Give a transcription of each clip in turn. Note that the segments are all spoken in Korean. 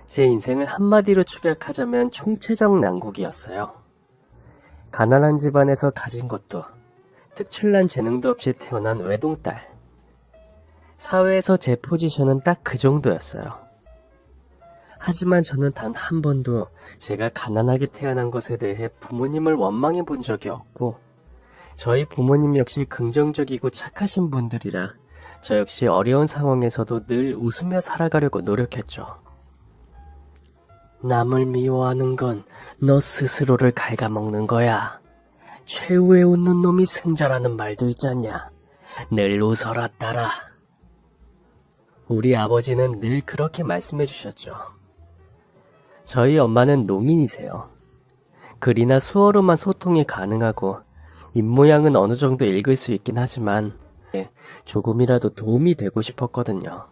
제 인생을 한마디로 축약하자면 총체적 난국이었어요. 가난한 집안에서 가진 것도 특출난 재능도 없이 태어난 외동딸. 사회에서 제 포지션은 딱 그 정도였어요. 하지만 저는 단 한 번도 제가 가난하게 태어난 것에 대해 부모님을 원망해 본 적이 없고, 저희 부모님 역시 긍정적이고 착하신 분들이라 저 역시 어려운 상황에서도 늘 웃으며 살아가려고 노력했죠. 남을 미워하는 건 너 스스로를 갉아먹는 거야. 최후에 웃는 놈이 승자라는 말도 있잖냐. 늘 웃어라 딸아. 우리 아버지는 늘 그렇게 말씀해 주셨죠. 저희 엄마는 농인이세요. 글이나 수어로만 소통이 가능하고 입모양은 어느 정도 읽을 수 있긴 하지만 조금이라도 도움이 되고 싶었거든요.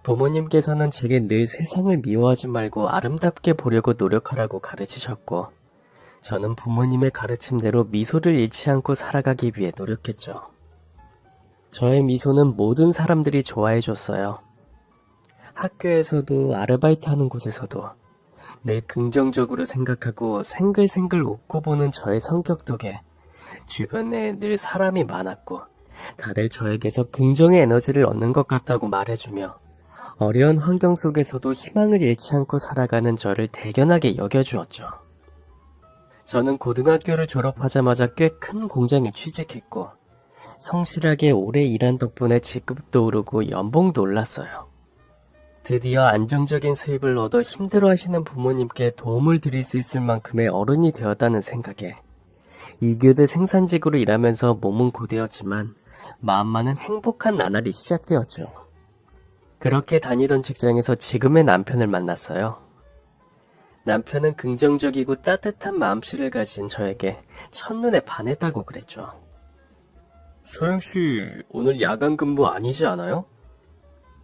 부모님께서는 제게 늘 세상을 미워하지 말고 아름답게 보려고 노력하라고 가르치셨고, 저는 부모님의 가르침대로 미소를 잃지 않고 살아가기 위해 노력했죠. 저의 미소는 모든 사람들이 좋아해줬어요. 학교에서도 아르바이트하는 곳에서도 늘 긍정적으로 생각하고 생글생글 웃고 보는 저의 성격 덕에 주변에 늘 사람이 많았고, 다들 저에게서 긍정의 에너지를 얻는 것 같다고 말해주며 어려운 환경 속에서도 희망을 잃지 않고 살아가는 저를 대견하게 여겨주었죠. 저는 고등학교를 졸업하자마자 꽤 큰 공장에 취직했고, 성실하게 오래 일한 덕분에 직급도 오르고 연봉도 올랐어요. 드디어 안정적인 수입을 얻어 힘들어하시는 부모님께 도움을 드릴 수 있을 만큼의 어른이 되었다는 생각에 2교대 생산직으로 일하면서 몸은 고되었지만 마음만은 행복한 나날이 시작되었죠. 그렇게 다니던 직장에서 지금의 남편을 만났어요. 남편은 긍정적이고 따뜻한 마음씨를 가진 저에게 첫눈에 반했다고 그랬죠. 소영씨, 오늘 야간 근무 아니지 않아요?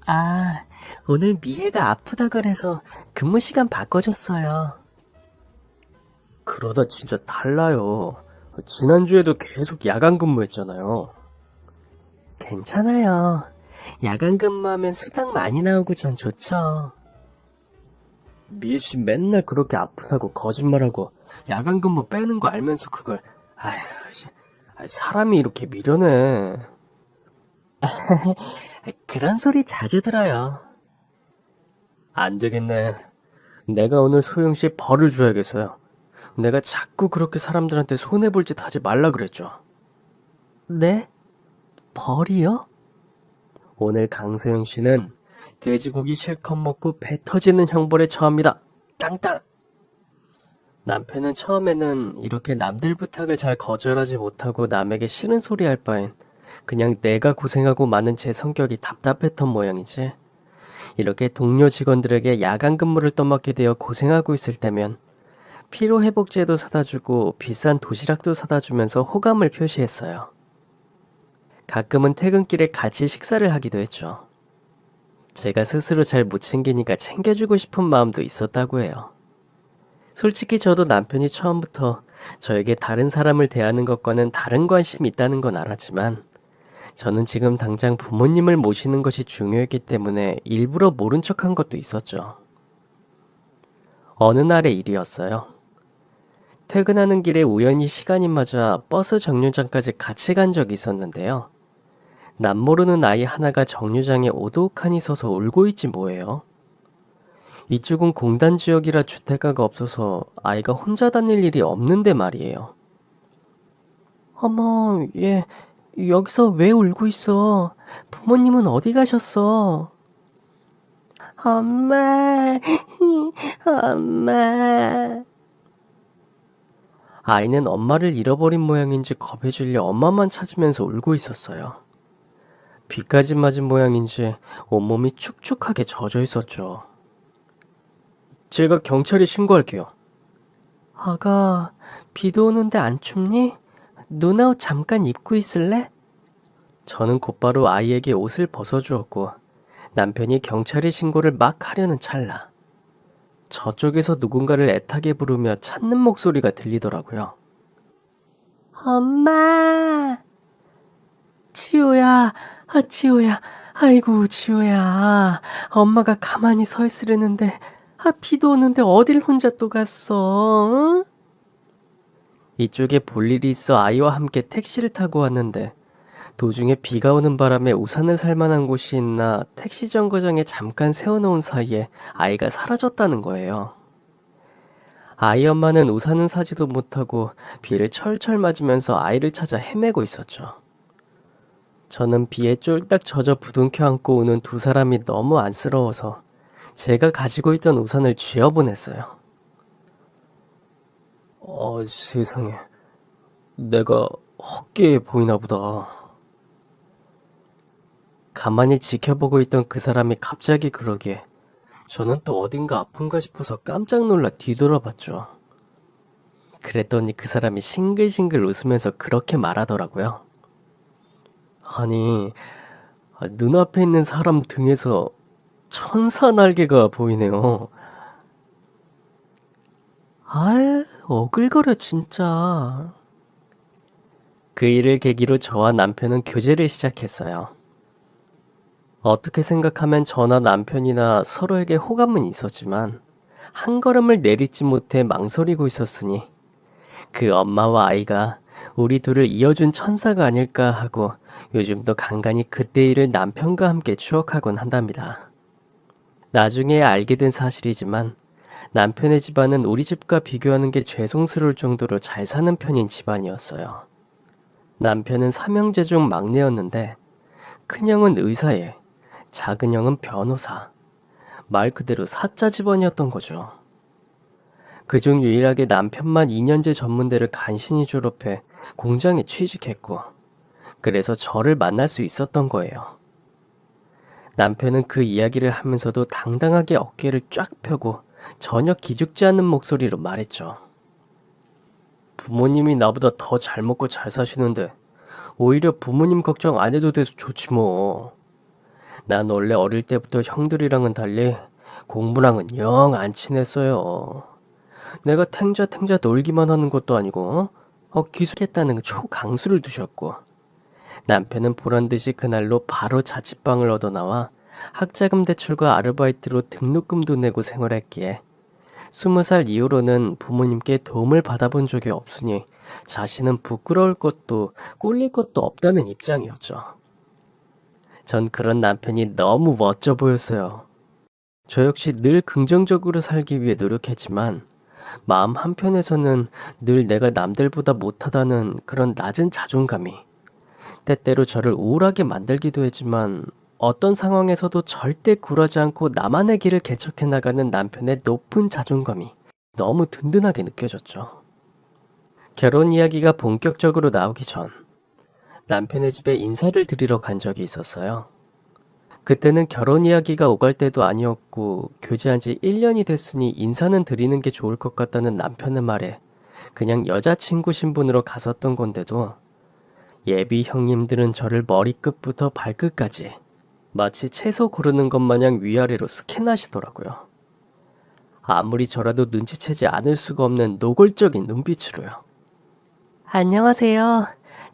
아, 오늘 미혜가 아프다 그래서 근무 시간 바꿔줬어요. 그러다 진짜 달라요. 지난주에도 계속 야간 근무했잖아요. 괜찮아요. 야간 근무하면 수당 많이 나오고 전 좋죠. 미혜씨 맨날 그렇게 아프다고 거짓말하고 야간 근무 빼는 거 알면서 그걸, 사람이 이렇게 미련해. 그런 소리 자주 들어요. 안 되겠네. 내가 오늘 소영씨 벌을 줘야겠어요. 내가 자꾸 그렇게 사람들한테 손해볼 짓 하지 말라 그랬죠. 네? 벌이요? 오늘 강소영씨는 돼지고기 실컷 먹고 배 터지는 형벌에 처합니다. 땅땅! 남편은 처음에는 이렇게 남들 부탁을 잘 거절하지 못하고 남에게 싫은 소리 할 바엔 그냥 내가 고생하고 많은 제 성격이 답답했던 모양이지. 이렇게 동료 직원들에게 야간 근무를 떠맡게 되어 고생하고 있을 때면 피로회복제도 사다주고 비싼 도시락도 사다주면서 호감을 표시했어요. 가끔은 퇴근길에 같이 식사를 하기도 했죠. 제가 스스로 잘 못 챙기니까 챙겨주고 싶은 마음도 있었다고 해요. 솔직히 저도 남편이 처음부터 저에게 다른 사람을 대하는 것과는 다른 관심이 있다는 건 알았지만, 저는 지금 당장 부모님을 모시는 것이 중요했기 때문에 일부러 모른 척한 것도 있었죠. 어느 날의 일이었어요. 퇴근하는 길에 우연히 시간이 맞아 버스 정류장까지 같이 간 적이 있었는데요. 남모르는 아이 하나가 정류장에 오독하니 서서 울고 있지 뭐예요. 이쪽은 공단 지역이라 주택가가 없어서 아이가 혼자 다닐 일이 없는데 말이에요. 어머, 얘 여기서 왜 울고 있어? 부모님은 어디 가셨어? 엄마, 엄마. 아이는 엄마를 잃어버린 모양인지 겁에 질려 엄마만 찾으면서 울고 있었어요. 비까지 맞은 모양인지 온몸이 축축하게 젖어 있었죠. 제가 경찰에 신고할게요. 아가, 비도 오는데 안 춥니? 누나 옷 잠깐 입고 있을래? 저는 곧바로 아이에게 옷을 벗어주었고 남편이 경찰에 신고를 막 하려는 찰나 저쪽에서 누군가를 애타게 부르며 찾는 목소리가 들리더라고요. 엄마! 치호야, 지호야. 아이고, 지호야. 엄마가 가만히 서 있으려는데, 비도 오는데 어딜 혼자 또 갔어? 응? 이쪽에 볼 일이 있어 아이와 함께 택시를 타고 왔는데, 도중에 비가 오는 바람에 우산을 살 만한 곳이 있나 택시 정거장에 잠깐 세워놓은 사이에 아이가 사라졌다는 거예요. 아이 엄마는 우산은 사지도 못하고 비를 철철 맞으면서 아이를 찾아 헤매고 있었죠. 저는 비에 쫄딱 젖어 부둥켜 안고 오는 두 사람이 너무 안쓰러워서 제가 가지고 있던 우산을 쥐어보냈어요. 세상에. 내가 헛게 보이나 보다. 가만히 지켜보고 있던 그 사람이 갑자기 그러기에 저는 또 어딘가 아픈가 싶어서 깜짝 놀라 뒤돌아봤죠. 그랬더니 그 사람이 싱글싱글 웃으면서 그렇게 말하더라고요. 아니, 눈앞에 있는 사람 등에서 천사 날개가 보이네요. 어글거려 진짜. 그 일을 계기로 저와 남편은 교제를 시작했어요. 어떻게 생각하면 저나 남편이나 서로에게 호감은 있었지만 한 걸음을 내딛지 못해 망설이고 있었으니 그 엄마와 아이가 우리 둘을 이어준 천사가 아닐까 하고 요즘도 간간히 그때 일을 남편과 함께 추억하곤 한답니다. 나중에 알게 된 사실이지만 남편의 집안은 우리 집과 비교하는 게 죄송스러울 정도로 잘 사는 편인 집안이었어요. 남편은 삼형제 중 막내였는데 큰형은 의사에 작은형은 변호사, 말 그대로 사자 집안이었던 거죠. 그중 유일하게 남편만 2년제 전문대를 간신히 졸업해 공장에 취직했고 그래서 저를 만날 수 있었던 거예요. 남편은 그 이야기를 하면서도 당당하게 어깨를 쫙 펴고 전혀 기죽지 않는 목소리로 말했죠. 부모님이 나보다 더 잘 먹고 잘 사시는데 오히려 부모님 걱정 안 해도 돼서 좋지 뭐. 난 원래 어릴 때부터 형들이랑은 달리 공부랑은 영 안 친했어요. 내가 탱자 놀기만 하는 것도 아니고 기숙했다는 초강수를 두셨고 남편은 보란듯이 그날로 바로 자취방을 얻어 나와 학자금 대출과 아르바이트로 등록금도 내고 생활했기에 20살 이후로는 부모님께 도움을 받아본 적이 없으니 자신은 부끄러울 것도 꼴릴 것도 없다는 입장이었죠. 전 그런 남편이 너무 멋져 보였어요. 저 역시 늘 긍정적으로 살기 위해 노력했지만 마음 한편에서는 늘 내가 남들보다 못하다는 그런 낮은 자존감이 때때로 저를 우울하게 만들기도 했지만 어떤 상황에서도 절대 굴하지 않고 나만의 길을 개척해 나가는 남편의 높은 자존감이 너무 든든하게 느껴졌죠. 결혼 이야기가 본격적으로 나오기 전 남편의 집에 인사를 드리러 간 적이 있었어요. 그때는 결혼 이야기가 오갈 때도 아니었고 교제한 지 1년이 됐으니 인사는 드리는 게 좋을 것 같다는 남편의 말에 그냥 여자친구 신분으로 갔었던 건데도 예비 형님들은 저를 머리끝부터 발끝까지 마치 채소 고르는 것 마냥 위아래로 스캔하시더라고요. 아무리 저라도 눈치채지 않을 수가 없는 노골적인 눈빛으로요. 안녕하세요.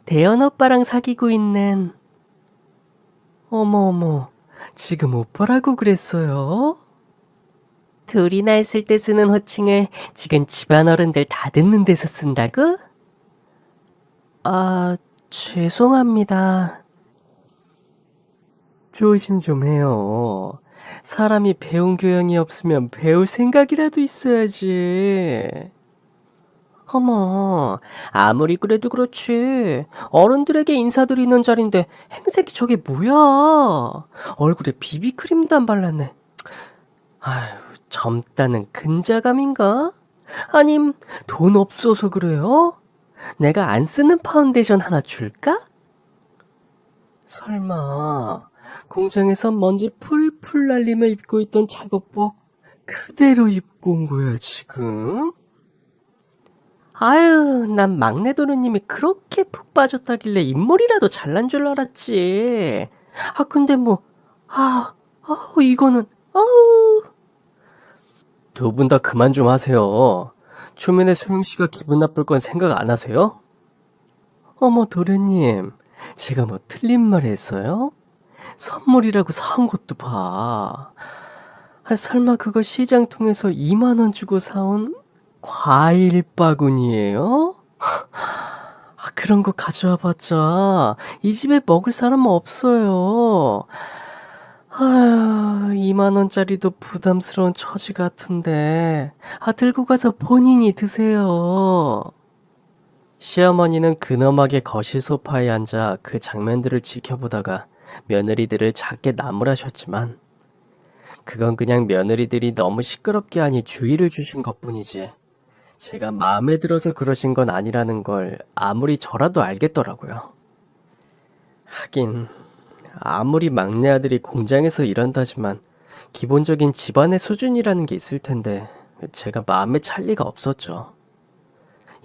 대현 오빠랑 사귀고 있는... 어머, 지금 오빠라고 그랬어요? 둘이나 있을 때 쓰는 호칭을 지금 집안 어른들 다 듣는 데서 쓴다고? 죄송합니다. 조심 좀 해요. 사람이 배운 교양이 없으면 배울 생각이라도 있어야지. 어머, 아무리 그래도 그렇지. 어른들에게 인사드리는 자리인데 행색이 저게 뭐야? 얼굴에 비비크림도 안 발랐네. 아휴, 젊다는 근자감인가? 아님 돈 없어서 그래요? 내가 안 쓰는 파운데이션 하나 줄까? 설마 공장에서 먼지 풀풀 날리며 입고 있던 작업복 그대로 입고 온 거야 지금? 아유, 난 막내 도련님이 그렇게 푹 빠졌다길래 인물이라도 잘난 줄 알았지. 근데 뭐, 이거는, 두 분 다 그만 좀 하세요. 초면에 소영씨가 기분 나쁠 건 생각 안 하세요? 어머, 도련님, 제가 뭐 틀린 말 했어요? 선물이라고 사온 것도 봐. 설마 그거 시장 통해서 2만 원 주고 사온 과일 바구니예요? 그런 거 가져와 봤자 이 집에 먹을 사람 없어요. 아휴, 2만 원짜리도 부담스러운 처지 같은데. 들고 가서 본인이 드세요. 시어머니는 근엄하게 거실 소파에 앉아 그 장면들을 지켜보다가 며느리들을 작게 나무라셨지만 그건 그냥 며느리들이 너무 시끄럽게 하니 주의를 주신 것뿐이지 제가 마음에 들어서 그러신 건 아니라는 걸 아무리 저라도 알겠더라고요. 하긴 아무리 막내 아들이 공장에서 일한다지만 기본적인 집안의 수준이라는 게 있을 텐데 제가 마음에 찰 리가 없었죠.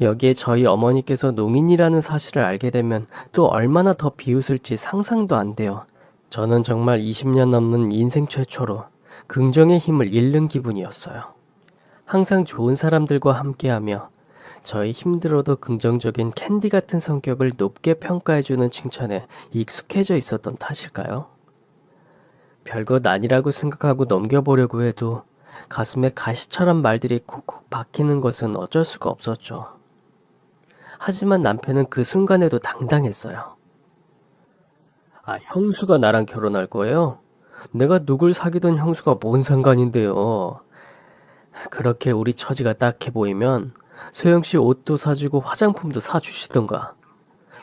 여기에 저희 어머니께서 농인이라는 사실을 알게 되면 또 얼마나 더 비웃을지 상상도 안 돼요. 저는 정말 20년 넘는 인생 최초로 긍정의 힘을 잃는 기분이었어요. 항상 좋은 사람들과 함께하며 저희 힘들어도 긍정적인 캔디 같은 성격을 높게 평가해주는 칭찬에 익숙해져 있었던 탓일까요? 별것 아니라고 생각하고 넘겨보려고 해도 가슴에 가시처럼 말들이 콕콕 박히는 것은 어쩔 수가 없었죠. 하지만 남편은 그 순간에도 당당했어요. 형수가 나랑 결혼할 거예요? 내가 누굴 사귀던 형수가 뭔 상관인데요. 그렇게 우리 처지가 딱해 보이면 소영씨 옷도 사주고 화장품도 사주시던가.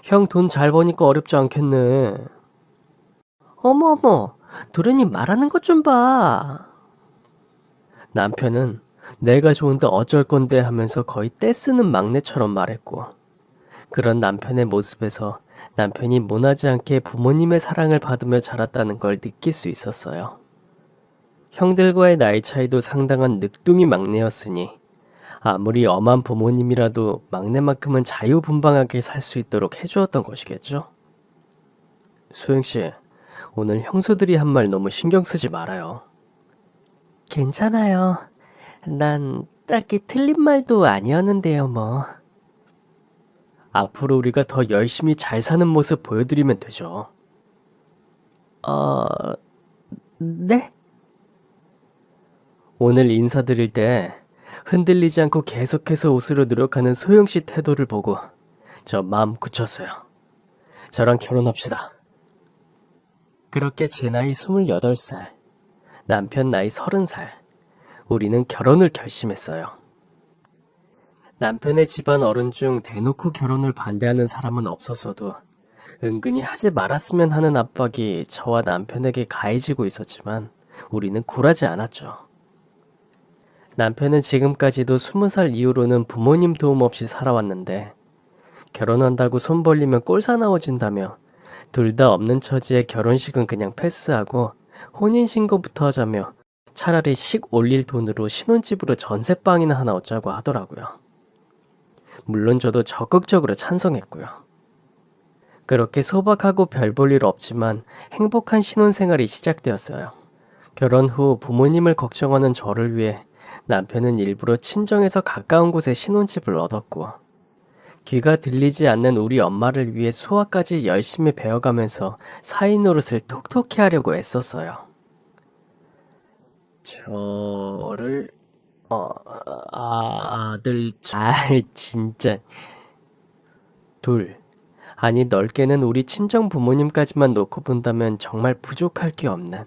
형 돈 잘 버니까 어렵지 않겠네. 어머, 도련이 말하는 것 좀 봐. 남편은 내가 좋은데 어쩔 건데 하면서 거의 떼쓰는 막내처럼 말했고, 그런 남편의 모습에서 남편이 모나지 않게 부모님의 사랑을 받으며 자랐다는 걸 느낄 수 있었어요. 형들과의 나이 차이도 상당한 늑둥이 막내였으니 아무리 엄한 부모님이라도 막내만큼은 자유분방하게 살 수 있도록 해주었던 것이겠죠? 소영씨, 오늘 형수들이 한 말 너무 신경 쓰지 말아요. 괜찮아요. 난 딱히 틀린 말도 아니었는데요, 뭐. 앞으로 우리가 더 열심히 잘 사는 모습 보여드리면 되죠. 네? 오늘 인사드릴 때 흔들리지 않고 계속해서 웃으려 노력하는 소영씨 태도를 보고 저 마음 굳혔어요. 저랑 결혼합시다. 그렇게 제 나이 28살, 남편 나이 30살, 우리는 결혼을 결심했어요. 남편의 집안 어른 중 대놓고 결혼을 반대하는 사람은 없었어도 은근히 하지 말았으면 하는 압박이 저와 남편에게 가해지고 있었지만 우리는 굴하지 않았죠. 남편은 지금까지도 20살 이후로는 부모님 도움 없이 살아왔는데 결혼한다고 손 벌리면 꼴사나워진다며 둘 다 없는 처지에 결혼식은 그냥 패스하고 혼인신고부터 하자며 차라리 식 올릴 돈으로 신혼집으로 전셋방이나 하나 얻자고 하더라고요. 물론 저도 적극적으로 찬성했고요. 그렇게 소박하고 별 볼 일 없지만 행복한 신혼생활이 시작되었어요. 결혼 후 부모님을 걱정하는 저를 위해 남편은 일부러 친정에서 가까운 곳에 신혼집을 얻었고 귀가 들리지 않는 우리 엄마를 위해 수화까지 열심히 배워가면서 사위 노릇을 톡톡히 하려고 애썼어요. 저를 아들 진짜 둘 아니 넓게는 우리 친정 부모님까지만 놓고 본다면 정말 부족할 게 없는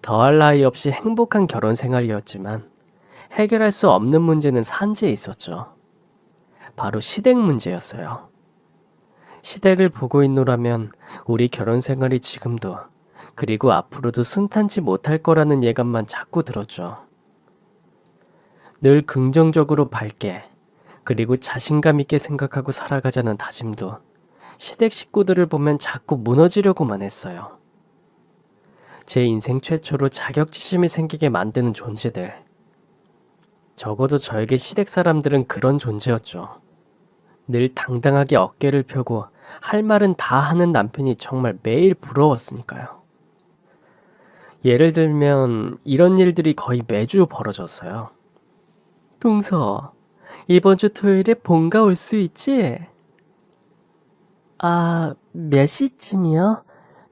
더할 나위 없이 행복한 결혼 생활이었지만 해결할 수 없는 문제는 산재에 있었죠. 바로 시댁 문제였어요. 시댁을 보고 있노라면 우리 결혼 생활이 지금도 그리고 앞으로도 순탄치 못할 거라는 예감만 자꾸 들었죠. 늘 긍정적으로 밝게 그리고 자신감 있게 생각하고 살아가자는 다짐도 시댁 식구들을 보면 자꾸 무너지려고만 했어요. 제 인생 최초로 자격지심이 생기게 만드는 존재들. 적어도 저에게 시댁 사람들은 그런 존재였죠. 늘 당당하게 어깨를 펴고 할 말은 다 하는 남편이 정말 매일 부러웠으니까요. 예를 들면 이런 일들이 거의 매주 벌어졌어요. 동서, 이번 주 토요일에 본가 올 수 있지? 몇 시쯤이요?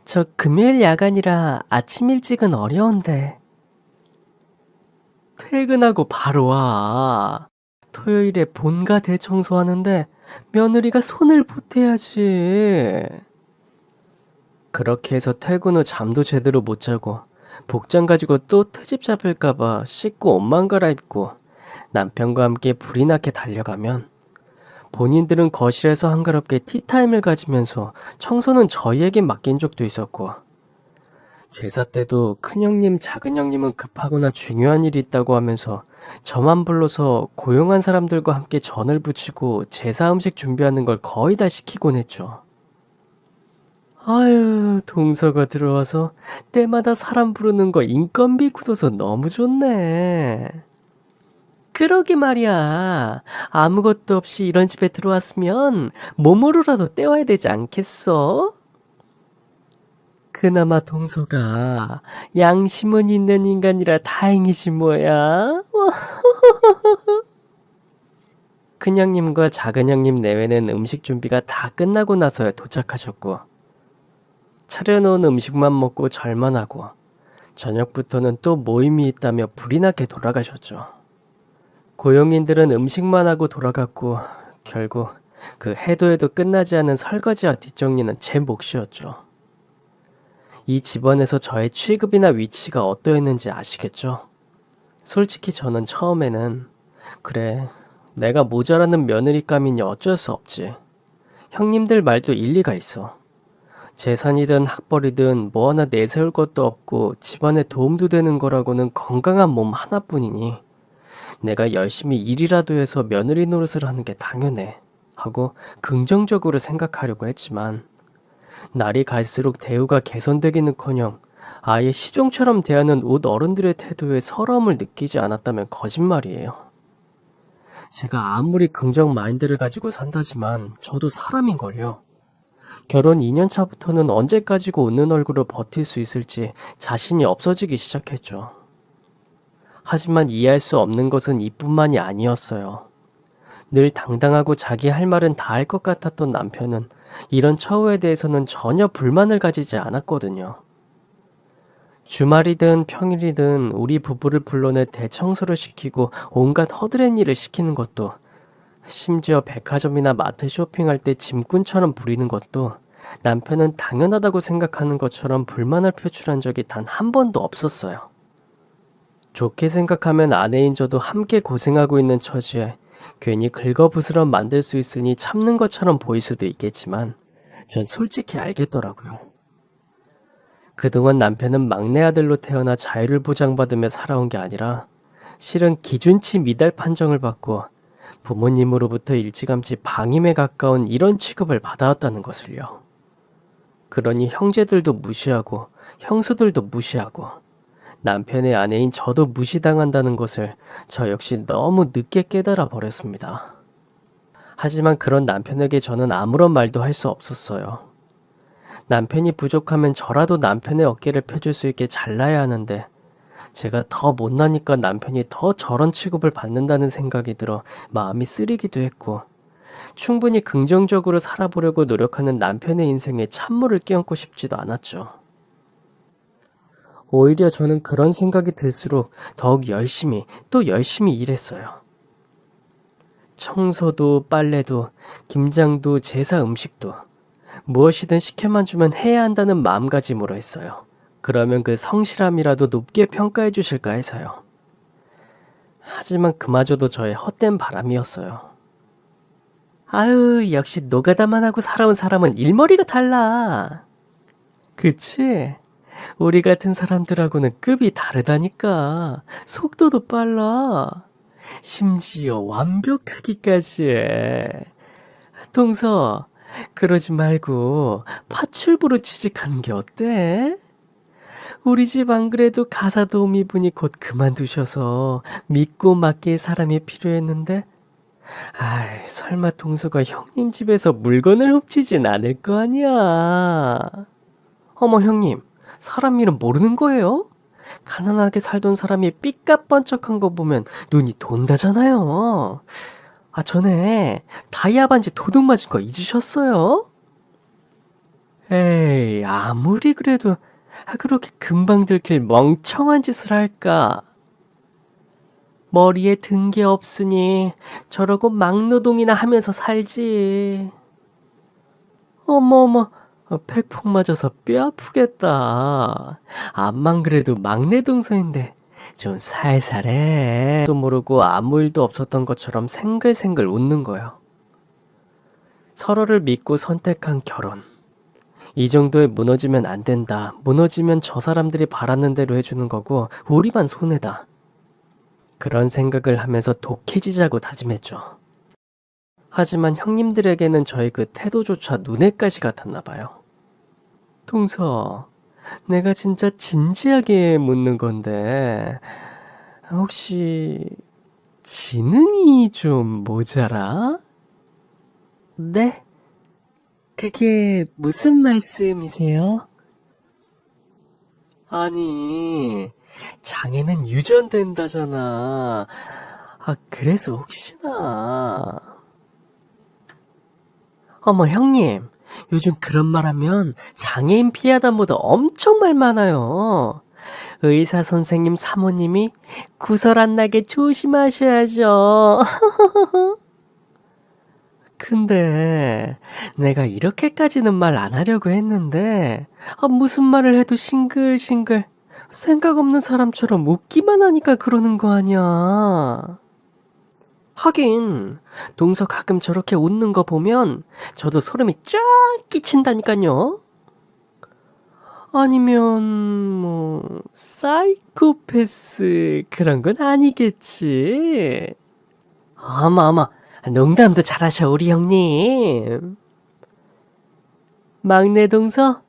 저 금요일 야간이라 아침 일찍은 어려운데. 퇴근하고 바로 와. 토요일에 본가 대청소하는데 며느리가 손을 보태야지. 그렇게 해서 퇴근 후 잠도 제대로 못 자고 복장 가지고 또 트집 잡힐까봐 씻고 옷만 갈아입고 남편과 함께 불이 나게 달려가면 본인들은 거실에서 한가롭게 티타임을 가지면서 청소는 저희에게 맡긴 적도 있었고, 제사 때도 큰형님, 작은형님은 급하거나 중요한 일이 있다고 하면서 저만 불러서 고용한 사람들과 함께 전을 부치고 제사 음식 준비하는 걸 거의 다 시키곤 했죠. 아유, 동서가 들어와서 때마다 사람 부르는 거 인건비 굳어서 너무 좋네. 그러게 말이야. 아무것도 없이 이런 집에 들어왔으면 몸으로라도 때워야 되지 않겠어? 그나마 동서가 양심은 있는 인간이라 다행이지 뭐야. 큰형님과 작은형님 내외는 음식 준비가 다 끝나고 나서야 도착하셨고, 차려놓은 음식만 먹고 절만 하고 저녁부터는 또 모임이 있다며 불이 나게 돌아가셨죠. 고용인들은 음식만 하고 돌아갔고 결국 그 해도 해도 끝나지 않은 설거지와 뒷정리는 제 몫이었죠. 이 집안에서 저의 취급이나 위치가 어떠했는지 아시겠죠? 솔직히 저는 처음에는 그래, 내가 모자라는 며느리감이니 어쩔 수 없지. 형님들 말도 일리가 있어. 재산이든 학벌이든 뭐 하나 내세울 것도 없고 집안에 도움도 되는 거라고는 건강한 몸 하나뿐이니 내가 열심히 일이라도 해서 며느리 노릇을 하는 게 당연해 하고 긍정적으로 생각하려고 했지만 날이 갈수록 대우가 개선되기는커녕 아예 시종처럼 대하는 옷 어른들의 태도에 서러움을 느끼지 않았다면 거짓말이에요. 제가 아무리 긍정 마인드를 가지고 산다지만 저도 사람인걸요. 결혼 2년 차부터는 언제까지고 웃는 얼굴로 버틸 수 있을지 자신이 없어지기 시작했죠. 하지만 이해할 수 없는 것은 이뿐만이 아니었어요. 늘 당당하고 자기 할 말은 다 할 것 같았던 남편은 이런 처우에 대해서는 전혀 불만을 가지지 않았거든요. 주말이든 평일이든 우리 부부를 불러내 대청소를 시키고 온갖 허드렛 일을 시키는 것도, 심지어 백화점이나 마트 쇼핑할 때 짐꾼처럼 부리는 것도 남편은 당연하다고 생각하는 것처럼 불만을 표출한 적이 단 한 번도 없었어요. 좋게 생각하면 아내인 저도 함께 고생하고 있는 처지에 괜히 긁어부스럼 만들 수 있으니 참는 것처럼 보일 수도 있겠지만 전 솔직히 알겠더라고요. 그동안 남편은 막내 아들로 태어나 자유를 보장받으며 살아온 게 아니라 실은 기준치 미달 판정을 받고 부모님으로부터 일찌감치 방임에 가까운 이런 취급을 받아왔다는 것을요. 그러니 형제들도 무시하고 형수들도 무시하고 남편의 아내인 저도 무시당한다는 것을 저 역시 너무 늦게 깨달아 버렸습니다. 하지만 그런 남편에게 저는 아무런 말도 할 수 없었어요. 남편이 부족하면 저라도 남편의 어깨를 펴줄 수 있게 잘나야 하는데 제가 더 못나니까 남편이 더 저런 취급을 받는다는 생각이 들어 마음이 쓰리기도 했고, 충분히 긍정적으로 살아보려고 노력하는 남편의 인생에 찬물을 끼얹고 싶지도 않았죠. 오히려 저는 그런 생각이 들수록 더욱 열심히 또 열심히 일했어요. 청소도 빨래도 김장도 제사 음식도 무엇이든 시켜만 주면 해야 한다는 마음가짐으로 했어요. 그러면 그 성실함이라도 높게 평가해 주실까 해서요. 하지만 그마저도 저의 헛된 바람이었어요. 아유, 역시 노가다만 하고 살아온 사람은 일머리가 달라. 그치? 우리 같은 사람들하고는 급이 다르다니까. 속도도 빨라. 심지어 완벽하기까지 해. 동서, 그러지 말고 파출부로 취직하는 게 어때? 우리 집 안 그래도 가사 도우미분이 곧 그만두셔서 믿고 맡길 사람이 필요했는데, 아이, 설마 동서가 형님 집에서 물건을 훔치진 않을 거 아니야. 어머, 형님, 사람 일은 모르는 거예요? 가난하게 살던 사람이 삐까뻔쩍한 거 보면 눈이 돈다잖아요. 아, 전에 다이아 반지 도둑 맞은 거 잊으셨어요? 에이, 아무리 그래도 그렇게 금방 들킬 멍청한 짓을 할까? 머리에 든 게 없으니 저러고 막노동이나 하면서 살지. 어머, 팩폭 맞아서 뼈 아프겠다. 암만 그래도 막내 동생인데 좀 살살해. 또 모르고 아무 일도 없었던 것처럼 생글생글 웃는 거예요. 서로를 믿고 선택한 결혼. 이 정도에 무너지면 안 된다. 무너지면 저 사람들이 바라는 대로 해주는 거고 우리만 손해다. 그런 생각을 하면서 독해지자고 다짐했죠. 하지만 형님들에게는 저의 그 태도조차 눈엣가시 같았나 봐요. 동서, 내가 진짜 진지하게 묻는 건데 혹시 지능이 좀 모자라? 네? 그게 무슨 말씀이세요? 아니, 장애는 유전된다잖아. 그래서 혹시나. 어머, 형님. 요즘 그런 말 하면 장애인 피하다보다 엄청 말 많아요. 의사 선생님 사모님이 구설 안 나게 조심하셔야죠. 근데 내가 이렇게까지는 말 안 하려고 했는데 무슨 말을 해도 싱글싱글 생각 없는 사람처럼 웃기만 하니까 그러는 거 아니야. 하긴 동서 가끔 저렇게 웃는 거 보면 저도 소름이 쫙 끼친다니까요. 아니면 뭐 사이코패스 그런 건 아니겠지. 어머, 농담도 잘하셔 우리 형님. 막내 동서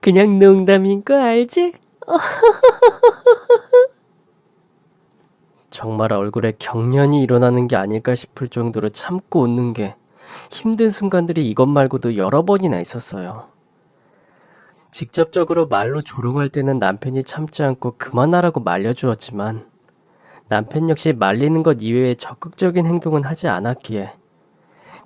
그냥 농담인 거 알지? 정말 얼굴에 경련이 일어나는 게 아닐까 싶을 정도로 참고 웃는 게 힘든 순간들이 이것 말고도 여러 번이나 있었어요. 직접적으로 말로 조롱할 때는 남편이 참지 않고 그만하라고 말려주었지만 남편 역시 말리는 것 이외에 적극적인 행동은 하지 않았기에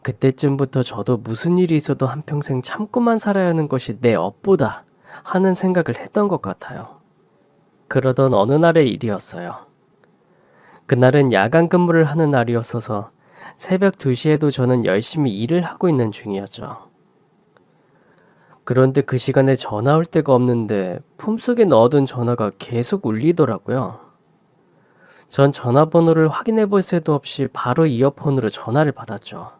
그때쯤부터 저도 무슨 일이 있어도 한평생 참고만 살아야 하는 것이 내 업보다 하는 생각을 했던 것 같아요. 그러던 어느 날의 일이었어요. 그날은 야간 근무를 하는 날이었어서 새벽 2시에도 저는 열심히 일을 하고 있는 중이었죠. 그런데 그 시간에 전화 올 데가 없는데 품속에 넣어둔 전화가 계속 울리더라고요. 전 전화번호를 확인해 볼 새도 없이 바로 이어폰으로 전화를 받았죠.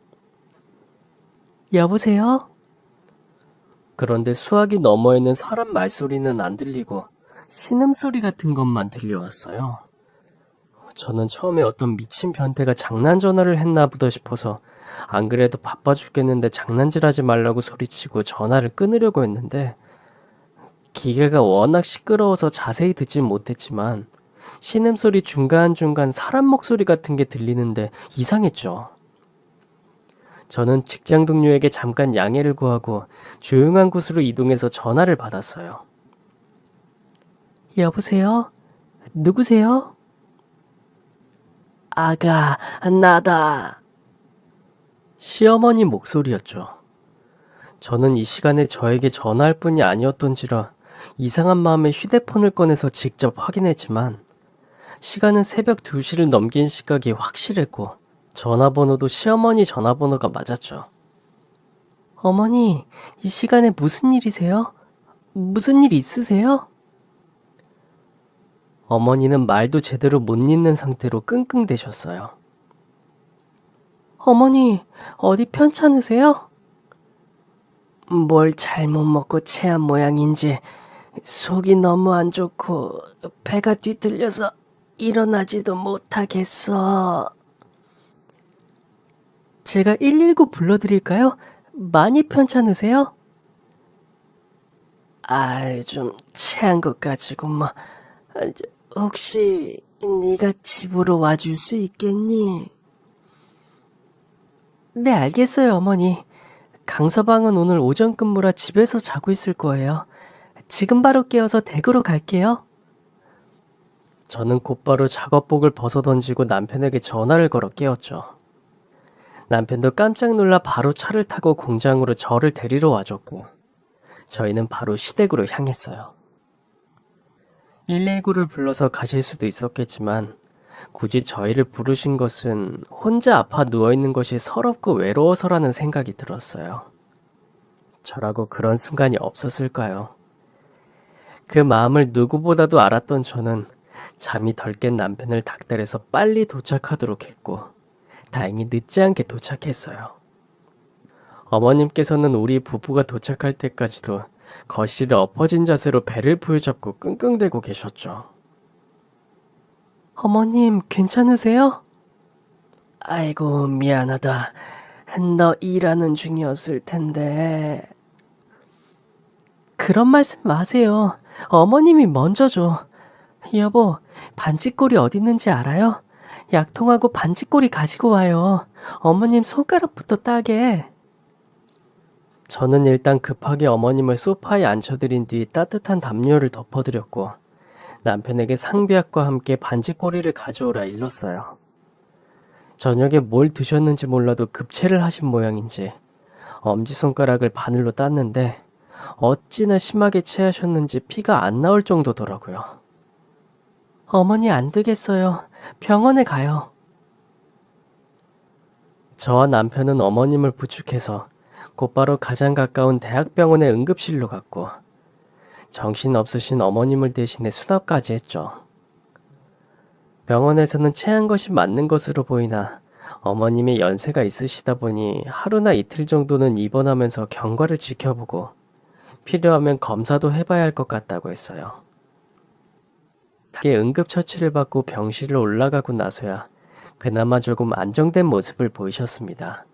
여보세요? 그런데 수화기 너머에는 사람 말소리는 안 들리고 신음소리 같은 것만 들려왔어요. 저는 처음에 어떤 미친 변태가 장난 전화를 했나 보다 싶어서 안 그래도 바빠 죽겠는데 장난질하지 말라고 소리치고 전화를 끊으려고 했는데 기계가 워낙 시끄러워서 자세히 듣진 못했지만 신음소리 중간중간 사람 목소리 같은 게 들리는데 이상했죠. 저는 직장 동료에게 잠깐 양해를 구하고 조용한 곳으로 이동해서 전화를 받았어요. 여보세요? 누구세요? 아가, 나다. 시어머니 목소리였죠. 저는 이 시간에 저에게 전화할 뿐이 아니었던지라 이상한 마음에 휴대폰을 꺼내서 직접 확인했지만 시간은 새벽 2시를 넘긴 시각이 확실했고 전화번호도 시어머니 전화번호가 맞았죠. 어머니, 이 시간에 무슨 일이세요? 무슨 일 있으세요? 어머니는 말도 제대로 못 잇는 상태로 끙끙대셨어요. 어머니, 어디 편찮으세요? 뭘 잘못 먹고 체한 모양인지 속이 너무 안 좋고 배가 뒤틀려서 일어나지도 못하겠어. 제가 119 불러드릴까요? 많이 편찮으세요? 좀 체한 것 가지고 뭐 혹시 네가 집으로 와줄 수 있겠니? 네, 알겠어요, 어머니. 강서방은 오늘 오전 근무라 집에서 자고 있을 거예요. 지금 바로 깨어서 댁으로 갈게요. 저는 곧바로 작업복을 벗어던지고 남편에게 전화를 걸어 깨웠죠. 남편도 깜짝 놀라 바로 차를 타고 공장으로 저를 데리러 와줬고 저희는 바로 시댁으로 향했어요. 119를 불러서 가실 수도 있었겠지만 굳이 저희를 부르신 것은 혼자 아파 누워있는 것이 서럽고 외로워서라는 생각이 들었어요. 저라고 그런 순간이 없었을까요? 그 마음을 누구보다도 알았던 저는 잠이 덜 깬 남편을 닥달해서 빨리 도착하도록 했고 다행히 늦지 않게 도착했어요. 어머님께서는 우리 부부가 도착할 때까지도 거실에 엎어진 자세로 배를 부여잡고 끙끙대고 계셨죠. 어머님, 괜찮으세요? 아이고, 미안하다. 너 일하는 중이었을 텐데. 그런 말씀 마세요. 어머님이 먼저죠. 여보, 반지꼬리 어디 있는지 알아요? 약통하고 반지꼬리 가지고 와요. 어머님 손가락부터 따게. 저는 일단 급하게 어머님을 소파에 앉혀드린 뒤 따뜻한 담요를 덮어드렸고 남편에게 상비약과 함께 반지꼬리를 가져오라 일렀어요. 저녁에 뭘 드셨는지 몰라도 급체를 하신 모양인지 엄지손가락을 바늘로 땄는데 어찌나 심하게 체하셨는지 피가 안 나올 정도더라고요. 어머니 안 되겠어요. 병원에 가요. 저와 남편은 어머님을 부축해서 곧바로 가장 가까운 대학병원의 응급실로 갔고 정신없으신 어머님을 대신해 수납까지 했죠. 병원에서는 체한 것이 맞는 것으로 보이나 어머님의 연세가 있으시다 보니 하루나 이틀 정도는 입원하면서 경과를 지켜보고 필요하면 검사도 해봐야 할 것 같다고 했어요. 응급처치를 받고 병실을 올라가고 나서야 그나마 조금 안정된 모습을 보이셨습니다.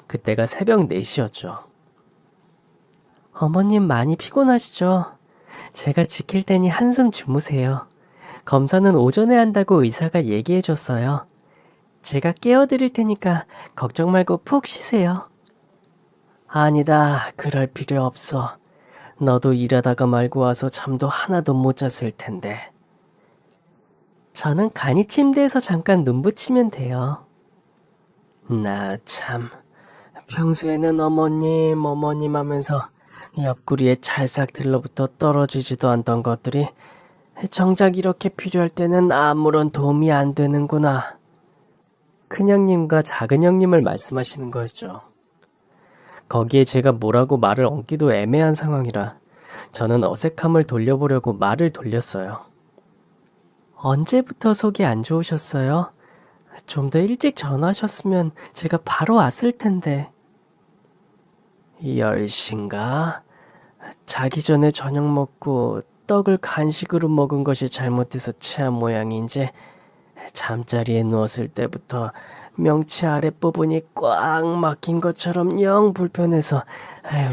그때가 새벽 4시였죠. 어머님 많이 피곤하시죠? 제가 지킬 테니 한숨 주무세요. 검사는 오전에 한다고 의사가 얘기해줬어요. 제가 깨워드릴 테니까 걱정 말고 푹 쉬세요. 아니다, 그럴 필요 없어. 너도 일하다가 말고 와서 잠도 하나도 못 잤을 텐데. 저는 간이 침대에서 잠깐 눈 붙이면 돼요. 나 참, 평소에는 어머님 하면서 옆구리에 찰싹 들러붙어 떨어지지도 않던 것들이 정작 이렇게 필요할 때는 아무런 도움이 안 되는구나. 큰형님과 작은형님을 말씀하시는 거였죠. 거기에 제가 뭐라고 말을 얹기도 애매한 상황이라 저는 어색함을 돌려보려고 말을 돌렸어요. 언제부터 속이 안 좋으셨어요? 좀 더 일찍 전화하셨으면 제가 바로 왔을 텐데. 10시인가? 자기 전에 저녁 먹고 떡을 간식으로 먹은 것이 잘못돼서 체한 모양인지 잠자리에 누웠을 때부터 명치 아랫부분이 꽉 막힌 것처럼 영 불편해서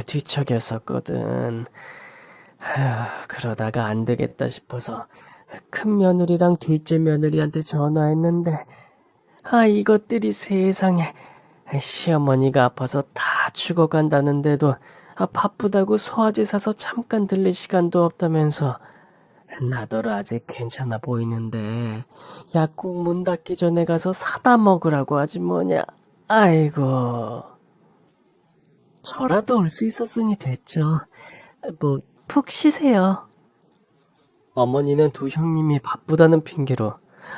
뒤척였었거든. 그러다가 안 되겠다 싶어서 큰 며느리랑 둘째 며느리한테 전화했는데 이것들이 세상에 시어머니가 아파서 다 죽어간다는데도 바쁘다고 소화제 사서 잠깐 들릴 시간도 없다면서 나더러 아직 괜찮아 보이는데 약국 문 닫기 전에 가서 사다 먹으라고 하지 뭐냐. 아이고. 저라도 올 수 있었으니 됐죠. 뭐 푹 쉬세요. 어머니는 두 형님이 바쁘다는 핑계로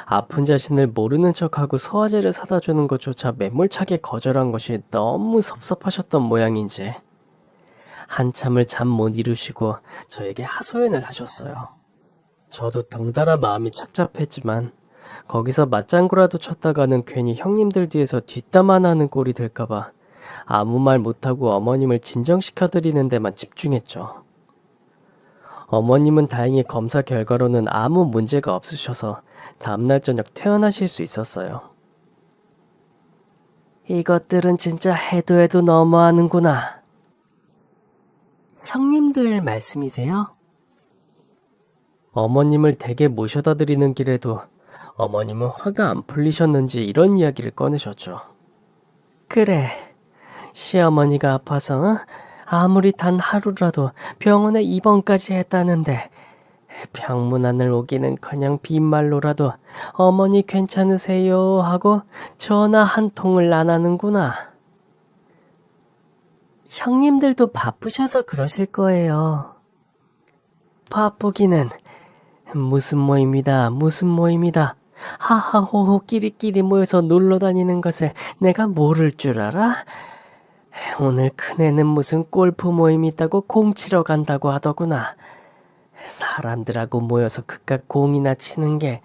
아픈 자신을 모르는 척하고 소화제를 사다 주는 것조차 매몰차게 거절한 것이 너무 섭섭하셨던 모양인지 한참을 잠 못 이루시고 저에게 하소연을 하셨어요. 저도 덩달아 마음이 착잡했지만 거기서 맞장구라도 쳤다가는 괜히 형님들 뒤에서 뒷담화나는 꼴이 될까봐 아무 말 못하고 어머님을 진정시켜드리는 데만 집중했죠. 어머님은 다행히 검사 결과로는 아무 문제가 없으셔서 다음날 저녁 퇴원하실 수 있었어요. 이것들은 진짜 해도 너무하는구나. 형님들 말씀이세요? 어머님을 댁에 모셔다 드리는 길에도 어머님은 화가 안 풀리셨는지 이런 이야기를 꺼내셨죠. 그래, 시어머니가 아파서 아무리 단 하루라도 병원에 입원까지 했다는데 병문 안을 오기는커녕 빈말로라도 어머니 괜찮으세요 하고 전화 한 통을 안 하는구나. 형님들도 바쁘셔서 그러실 거예요. 바쁘기는 무슨 모임이다, 무슨 모임이다. 하하호호 끼리끼리 모여서 놀러 다니는 것을 내가 모를 줄 알아? 오늘 큰애는 무슨 골프 모임이 있다고 공 치러 간다고 하더구나. 사람들하고 모여서 그깟 공이나 치는 게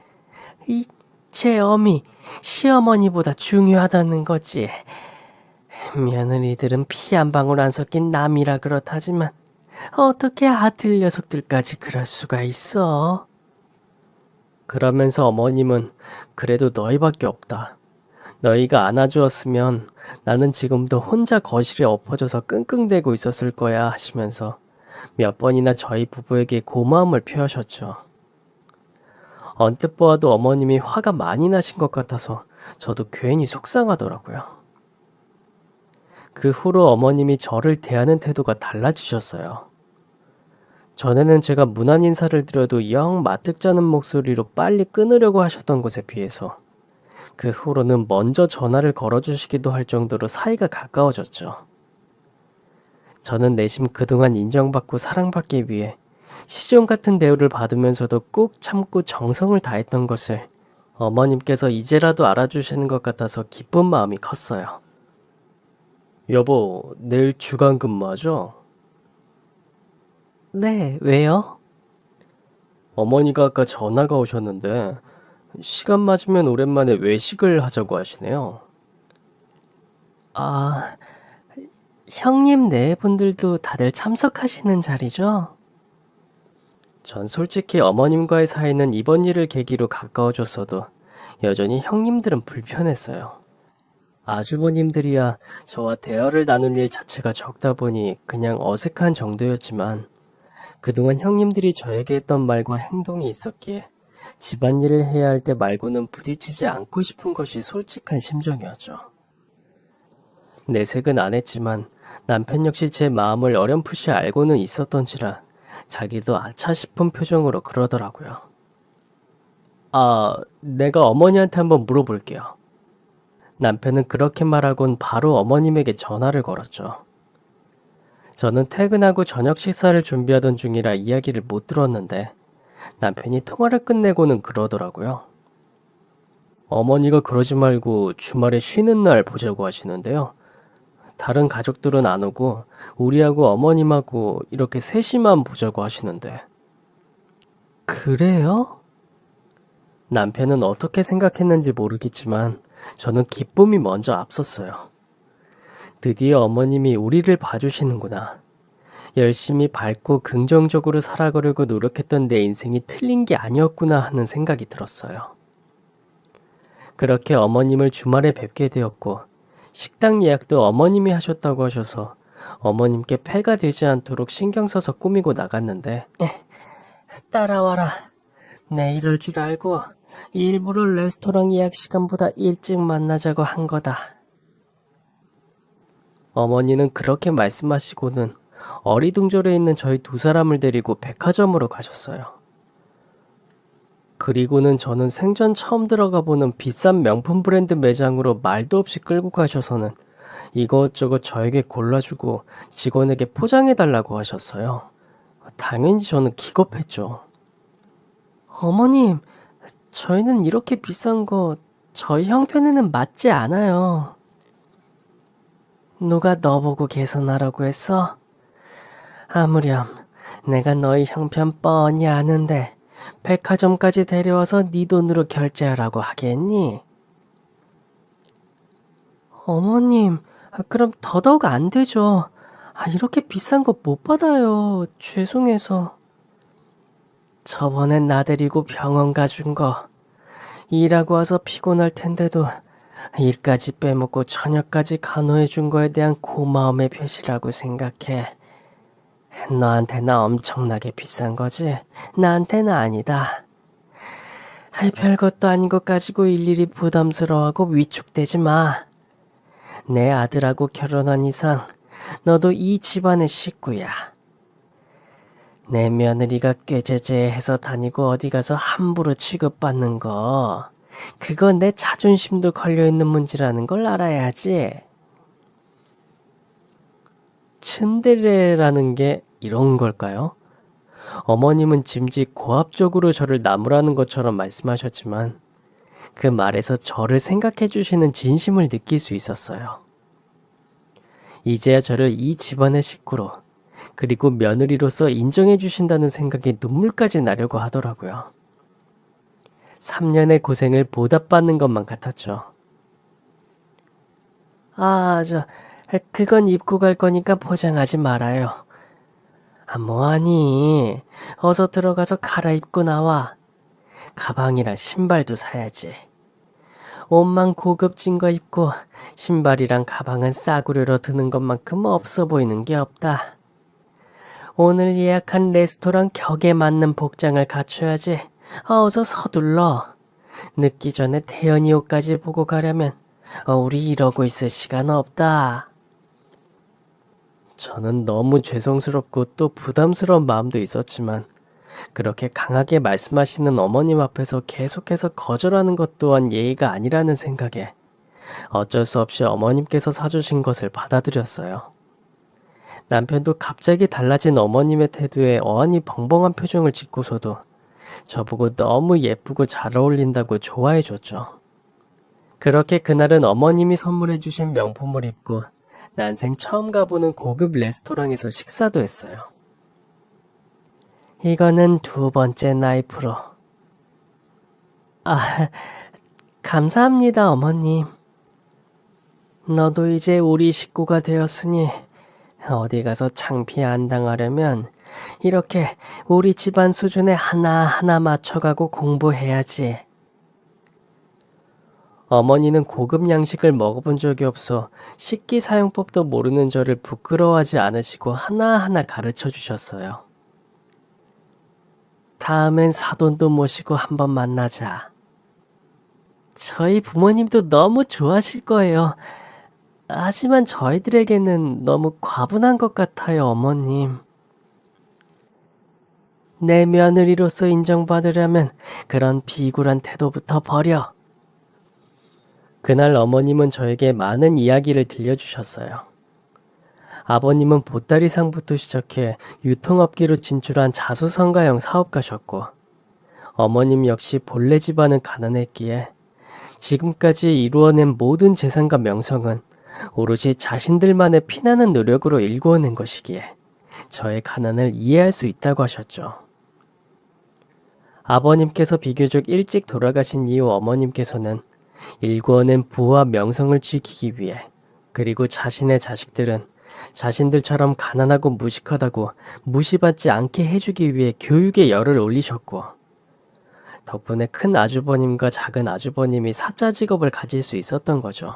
제 어미, 시어머니보다 중요하다는 거지. 며느리들은 피 한 방울 안 섞인 남이라 그렇다지만 어떻게 아들 녀석들까지 그럴 수가 있어? 그러면서 어머님은 그래도 너희밖에 없다. 너희가 안아주었으면 나는 지금도 혼자 거실에 엎어져서 끙끙대고 있었을 거야 하시면서 몇 번이나 저희 부부에게 고마움을 표하셨죠. 언뜻 보아도 어머님이 화가 많이 나신 것 같아서 저도 괜히 속상하더라고요. 그 후로 어머님이 저를 대하는 태도가 달라지셨어요. 전에는 제가 무난 인사를 드려도 영 마뜩잖은 목소리로 빨리 끊으려고 하셨던 것에 비해서 그 후로는 먼저 전화를 걸어주시기도 할 정도로 사이가 가까워졌죠. 저는 내심 그동안 인정받고 사랑받기 위해 시종 같은 대우를 받으면서도 꾹 참고 정성을 다했던 것을 어머님께서 이제라도 알아주시는 것 같아서 기쁜 마음이 컸어요. 여보, 내일 주간 근무하죠? 네, 왜요? 어머니가 아까 전화가 오셨는데 시간 맞으면 오랜만에 외식을 하자고 하시네요. 아, 형님 네 분들도 다들 참석하시는 자리죠? 전 솔직히 어머님과의 사이는 이번 일을 계기로 가까워졌어도 여전히 형님들은 불편했어요. 아주버님들이야 저와 대화를 나눌 일 자체가 적다 보니 그냥 어색한 정도였지만 그동안 형님들이 저에게 했던 말과 행동이 있었기에 집안일을 해야 할 때 말고는 부딪히지 않고 싶은 것이 솔직한 심정이었죠. 내색은 안 했지만 남편 역시 제 마음을 어렴풋이 알고는 있었던지라 자기도 아차 싶은 표정으로 그러더라고요. 내가 어머니한테 한번 물어볼게요. 남편은 그렇게 말하곤 바로 어머님에게 전화를 걸었죠. 저는 퇴근하고 저녁 식사를 준비하던 중이라 이야기를 못 들었는데 남편이 통화를 끝내고는 그러더라고요. 어머니가 그러지 말고 주말에 쉬는 날 보자고 하시는데요. 다른 가족들은 안 오고 우리하고 어머님하고 이렇게 셋이만 보자고 하시는데. 그래요? 남편은 어떻게 생각했는지 모르겠지만 저는 기쁨이 먼저 앞섰어요. 드디어 어머님이 우리를 봐주시는구나. 열심히 밝고 긍정적으로 살아가려고 노력했던 내 인생이 틀린 게 아니었구나 하는 생각이 들었어요. 그렇게 어머님을 주말에 뵙게 되었고 식당 예약도 어머님이 하셨다고 하셔서 어머님께 폐가 되지 않도록 신경 써서 꾸미고 나갔는데 따라와라. 내 이럴 줄 알고 일부러 레스토랑 예약 시간보다 일찍 만나자고 한 거다. 어머니는 그렇게 말씀하시고는 어리둥절해 있는 저희 두 사람을 데리고 백화점으로 가셨어요. 그리고는 저는 생전 처음 들어가 보는 비싼 명품 브랜드 매장으로 말도 없이 끌고 가셔서는 이것저것 저에게 골라주고 직원에게 포장해달라고 하셨어요. 당연히 저는 기겁했죠. 어머님, 저희는 이렇게 비싼 거 저희 형편에는 맞지 않아요. 누가 너 보고 개선하라고 했어? 아무렴 내가 너희 형편 뻔히 아는데 백화점까지 데려와서 네 돈으로 결제하라고 하겠니? 어머님, 그럼 더더욱 안 되죠. 이렇게 비싼 거 못 받아요. 죄송해서. 저번엔 나 데리고 병원 가준 거. 일하고 와서 피곤할 텐데도 일까지 빼먹고 저녁까지 간호해 준 거에 대한 고마움의 표시라고 생각해. 너한테는 엄청나게 비싼 거지? 나한테는 아니다. 별것도 아닌 것 가지고 일일이 부담스러워하고 위축되지 마. 내 아들하고 결혼한 이상 너도 이 집안의 식구야. 내 며느리가 꾀죄죄해서 다니고 어디 가서 함부로 취급받는 거 그건 내 자존심도 걸려있는 문제라는 걸 알아야지. 츤데레라는 게 이런 걸까요? 어머님은 짐짓 고압적으로 저를 나무라는 것처럼 말씀하셨지만 그 말에서 저를 생각해 주시는 진심을 느낄 수 있었어요. 이제야 저를 이 집안의 식구로 그리고 며느리로서 인정해 주신다는 생각에 눈물까지 나려고 하더라고요. 3년의 고생을 보답받는 것만 같았죠. 그건 입고 갈 거니까 포장하지 말아요. 뭐하니? 어서 들어가서 갈아입고 나와. 가방이랑 신발도 사야지. 옷만 고급진 거 입고 신발이랑 가방은 싸구려로 드는 것만큼 없어 보이는 게 없다. 오늘 예약한 레스토랑 격에 맞는 복장을 갖춰야지. 어서 서둘러. 늦기 전에 태연이 옷까지 보고 가려면 우리 이러고 있을 시간 없다. 저는 너무 죄송스럽고 또 부담스러운 마음도 있었지만 그렇게 강하게 말씀하시는 어머님 앞에서 계속해서 거절하는 것 또한 예의가 아니라는 생각에 어쩔 수 없이 어머님께서 사주신 것을 받아들였어요. 남편도 갑자기 달라진 어머님의 태도에 어안이 벙벙한 표정을 짓고서도 저보고 너무 예쁘고 잘 어울린다고 좋아해줬죠. 그렇게 그날은 어머님이 선물해주신 명품을 입고 난생 처음 가보는 고급 레스토랑에서 식사도 했어요. 이거는 2번째 나이프로. 감사합니다, 어머님. 너도 이제 우리 식구가 되었으니 어디 가서 창피 안 당하려면 이렇게 우리 집안 수준에 하나하나 맞춰가고 공부해야지. 어머니는 고급 양식을 먹어본 적이 없어 식기 사용법도 모르는 저를 부끄러워하지 않으시고 하나하나 가르쳐 주셨어요. 다음엔 사돈도 모시고 한번 만나자. 저희 부모님도 너무 좋아하실 거예요. 하지만 저희들에게는 너무 과분한 것 같아요, 어머님. 내 며느리로서 인정받으려면 그런 비굴한 태도부터 버려. 그날 어머님은 저에게 많은 이야기를 들려주셨어요. 아버님은 보따리상부터 시작해 유통업계로 진출한 자수성가형 사업가셨고 어머님 역시 본래 집안은 가난했기에 지금까지 이루어낸 모든 재산과 명성은 오롯이 자신들만의 피나는 노력으로 일구어낸 것이기에 저의 가난을 이해할 수 있다고 하셨죠. 아버님께서 비교적 일찍 돌아가신 이후 어머님께서는 일구어낸 부와 명성을 지키기 위해 그리고 자신의 자식들은 자신들처럼 가난하고 무식하다고 무시받지 않게 해주기 위해 교육에 열을 올리셨고 덕분에 큰 아주버님과 작은 아주버님이 사자 직업을 가질 수 있었던 거죠.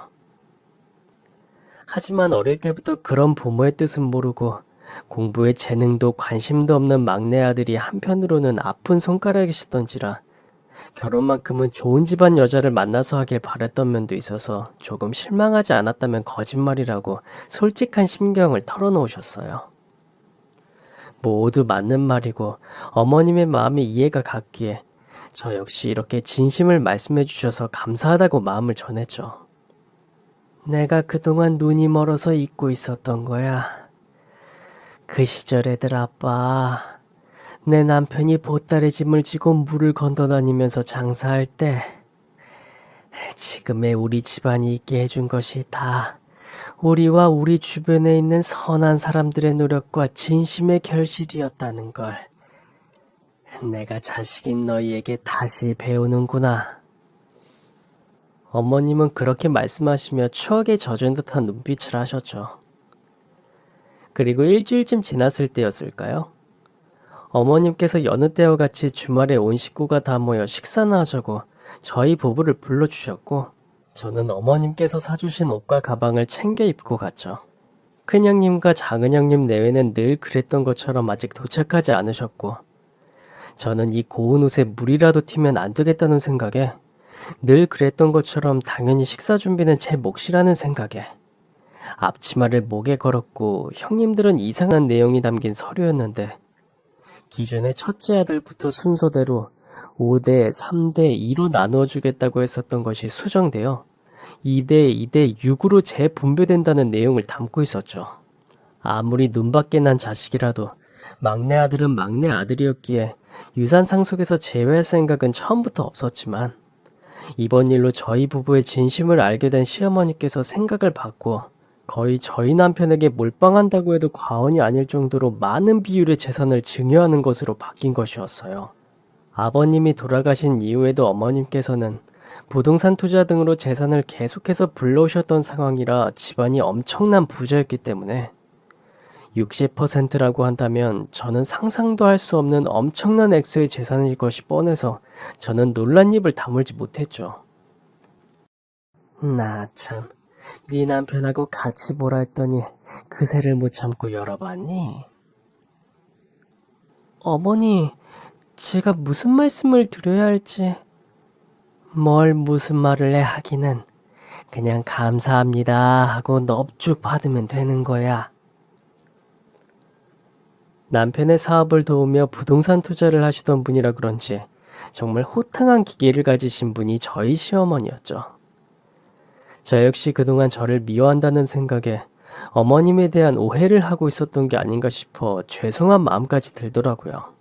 하지만 어릴 때부터 그런 부모의 뜻은 모르고 공부에 재능도 관심도 없는 막내 아들이 한편으로는 아픈 손가락이시던지라 결혼만큼은 좋은 집안 여자를 만나서 하길 바랬던 면도 있어서 조금 실망하지 않았다면 거짓말이라고 솔직한 심경을 털어놓으셨어요. 모두 맞는 말이고 어머님의 마음이 이해가 갔기에 저 역시 이렇게 진심을 말씀해 주셔서 감사하다고 마음을 전했죠. 내가 그동안 눈이 멀어서 잊고 있었던 거야. 그 시절 애들 아빠, 내 남편이 보따리 짐을 지고 물을 건너다니면서 장사할 때 지금의 우리 집안이 있게 해준 것이 다 우리와 우리 주변에 있는 선한 사람들의 노력과 진심의 결실이었다는 걸 내가 자식인 너희에게 다시 배우는구나. 어머님은 그렇게 말씀하시며 추억에 젖은 듯한 눈빛을 하셨죠. 그리고 일주일쯤 지났을 때였을까요? 어머님께서 여느 때와 같이 주말에 온 식구가 다 모여 식사나 하자고 저희 부부를 불러주셨고 저는 어머님께서 사주신 옷과 가방을 챙겨 입고 갔죠. 큰형님과 작은형님 내외는 늘 그랬던 것처럼 아직 도착하지 않으셨고 저는 이 고운 옷에 물이라도 튀면 안 되겠다는 생각에 늘 그랬던 것처럼 당연히 식사 준비는 제 몫이라는 생각에 앞치마를 목에 걸었고 형님들은 이상한 내용이 담긴 서류였는데 기존의 첫째 아들부터 순서대로 5대, 3대, 2로 나누어 주겠다고 했었던 것이 수정되어 2대, 2대, 6으로 재분배된다는 내용을 담고 있었죠. 아무리 눈밖에 난 자식이라도 막내 아들은 막내 아들이었기에 유산 상속에서 제외할 생각은 처음부터 없었지만 이번 일로 저희 부부의 진심을 알게 된 시어머니께서 생각을 바꾸어 거의 저희 남편에게 몰빵한다고 해도 과언이 아닐 정도로 많은 비율의 재산을 증여하는 것으로 바뀐 것이었어요. 아버님이 돌아가신 이후에도 어머님께서는 부동산 투자 등으로 재산을 계속해서 불러오셨던 상황이라 집안이 엄청난 부자였기 때문에 60%라고 한다면 저는 상상도 할 수 없는 엄청난 액수의 재산일 것이 뻔해서 저는 놀란 입을 다물지 못했죠. 나 참, 네 남편하고 같이 보라 했더니 그새를 못 참고 열어봤니? 어머니, 제가 무슨 말씀을 드려야 할지. 뭘 무슨 말을 해 하기는 그냥 감사합니다 하고 넙죽 받으면 되는 거야. 남편의 사업을 도우며 부동산 투자를 하시던 분이라 그런지 정말 호탕한 기계를 가지신 분이 저희 시어머니였죠. 저 역시 그동안 저를 미워한다는 생각에 어머님에 대한 오해를 하고 있었던 게 아닌가 싶어 죄송한 마음까지 들더라고요.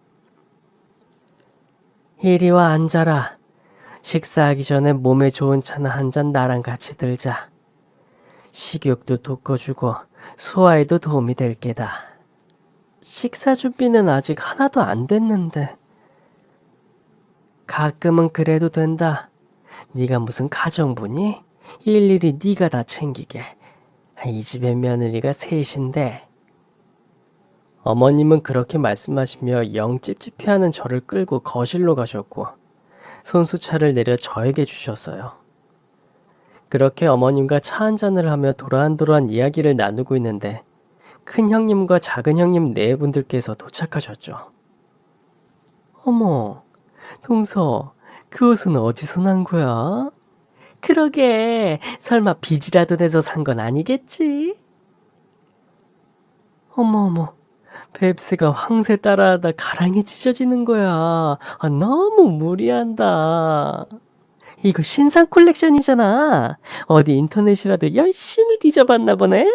이리 와 앉아라. 식사하기 전에 몸에 좋은 차나 한 잔 나랑 같이 들자. 식욕도 돋궈주고 소화에도 도움이 될 게다. 식사 준비는 아직 하나도 안 됐는데. 가끔은 그래도 된다. 네가 무슨 가정부니? 일일이 네가 다 챙기게. 이 집의 며느리가 셋인데. 어머님은 그렇게 말씀하시며 영 찝찝해하는 저를 끌고 거실로 가셨고 손수차를 내려 저에게 주셨어요. 그렇게 어머님과 차 한잔을 하며 도란도란 이야기를 나누고 있는데 큰 형님과 작은 형님 네 분들께서 도착하셨죠. 어머, 동서, 그 옷은 어디서 난 거야? 그러게, 설마 빚이라도 내서 산 건 아니겠지? 어머, 뱁새가 황새 따라하다 가랑이 찢어지는 거야. 너무 무리한다. 이거 신상 콜렉션이잖아. 어디 인터넷이라도 열심히 뒤져봤나 보네.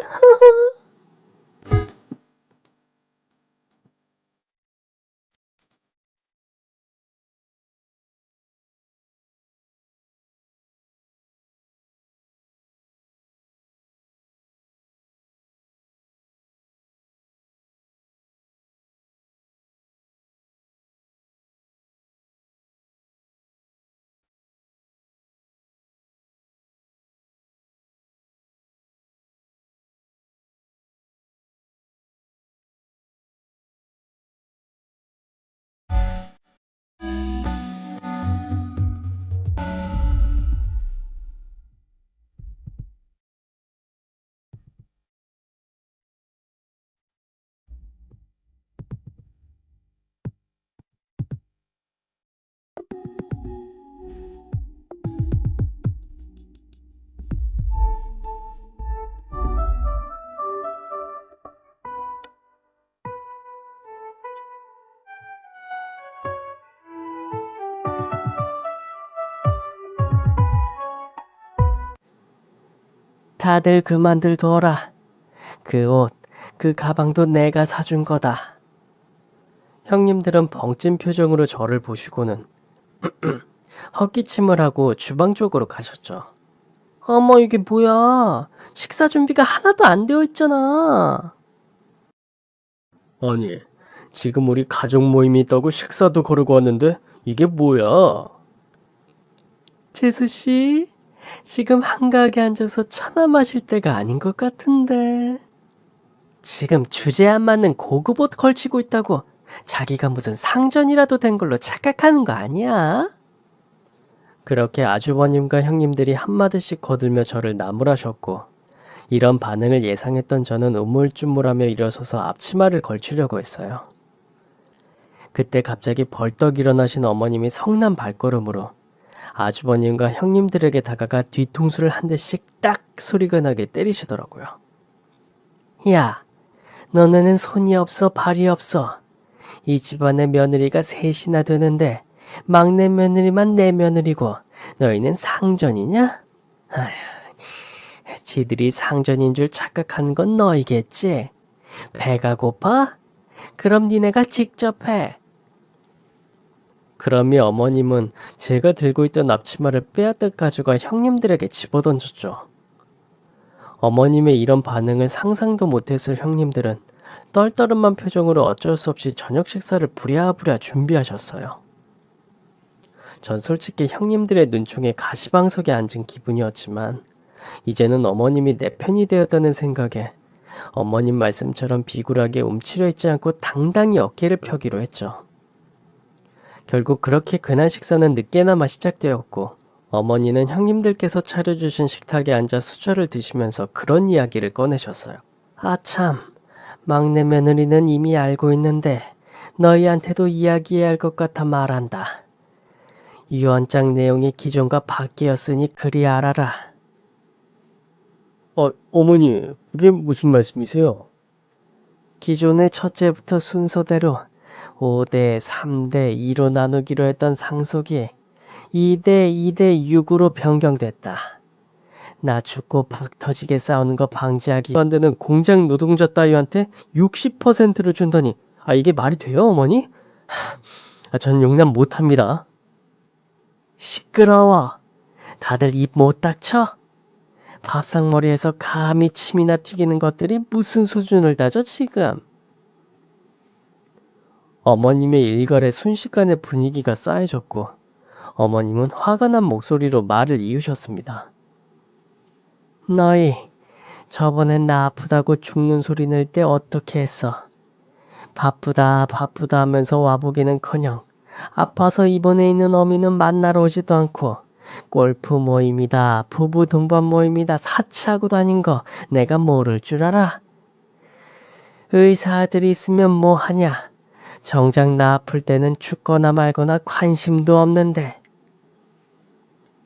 다들 그만들 둬라. 그 옷, 그 가방도 내가 사준 거다. 형님들은 벙찐 표정으로 저를 보시고는 헛기침을 하고 주방 쪽으로 가셨죠. 어머, 이게 뭐야? 식사 준비가 하나도 안 되어 있잖아. 아니, 지금 우리 가족 모임이 있다고 식사도 거르고 왔는데 이게 뭐야? 재수 씨, 지금 한가하게 앉아서 차나 마실 때가 아닌 것 같은데. 지금 주제 안 맞는 고급 옷 걸치고 있다고 자기가 무슨 상전이라도 된 걸로 착각하는 거 아니야? 그렇게 아주버님과 형님들이 한마디씩 거들며 저를 나무라셨고 이런 반응을 예상했던 저는 우물쭈물하며 일어서서 앞치마를 걸치려고 했어요. 그때 갑자기 벌떡 일어나신 어머님이 성난 발걸음으로 아주버님과 형님들에게 다가가 뒤통수를 한 대씩 딱 소리가 나게 때리시더라고요. 야, 너네는 손이 없어 발이 없어. 이 집안의 며느리가 셋이나 되는데 막내 며느리만 내 며느리고 너희는 상전이냐? 아휴, 지들이 상전인 줄 착각한 건 너희겠지. 배가 고파? 그럼 니네가 직접 해. 그러미 어머님은 제가 들고 있던 앞치마를 빼앗듯 가져가 형님들에게 집어던졌죠. 어머님의 이런 반응을 상상도 못했을 형님들은 떨떠름한 표정으로 어쩔 수 없이 저녁 식사를 부랴부랴 준비하셨어요. 전 솔직히 형님들의 눈총에 가시방석에 앉은 기분이었지만 이제는 어머님이 내 편이 되었다는 생각에 어머님 말씀처럼 비굴하게 움츠려 있지 않고 당당히 어깨를 펴기로 했죠. 결국 그렇게 그날 식사는 늦게나마 시작되었고 어머니는 형님들께서 차려주신 식탁에 앉아 수저를 드시면서 그런 이야기를 꺼내셨어요. 아참, 막내 며느리는 이미 알고 있는데 너희한테도 이야기해야 할 것 같아 말한다. 유언장 내용이 기존과 바뀌었으니 그리 알아라. 어머니, 그게 무슨 말씀이세요? 기존의 첫째부터 순서대로 5대 3대 2로 나누기로 했던 상속이 2대 2대 6으로 변경됐다. 나 죽고 박 터지게 싸우는 거 방지하기 안 되는 공장 노동자 따위한테 60%를 준다니. 이게 말이 돼요, 어머니? 전 용납 못합니다. 시끄러워. 다들 입 못 닥쳐? 밥상머리에서 감히 침이나 튀기는 것들이 무슨 수준을 다져 지금? 어머님의 일갈에 순식간에 분위기가 싸해졌고 어머님은 화가 난 목소리로 말을 이으셨습니다. 너희 저번엔 나 아프다고 죽는 소리 낼 때 어떻게 했어? 바쁘다 바쁘다 하면서 와보기는커녕 아파서 입원해 있는 어미는 만나러 오지도 않고 골프 모임이다 부부 동반 모임이다 사치하고 다닌 거 내가 모를 줄 알아? 의사들이 있으면 뭐 하냐? 정작 나 아플 때는 죽거나 말거나 관심도 없는데.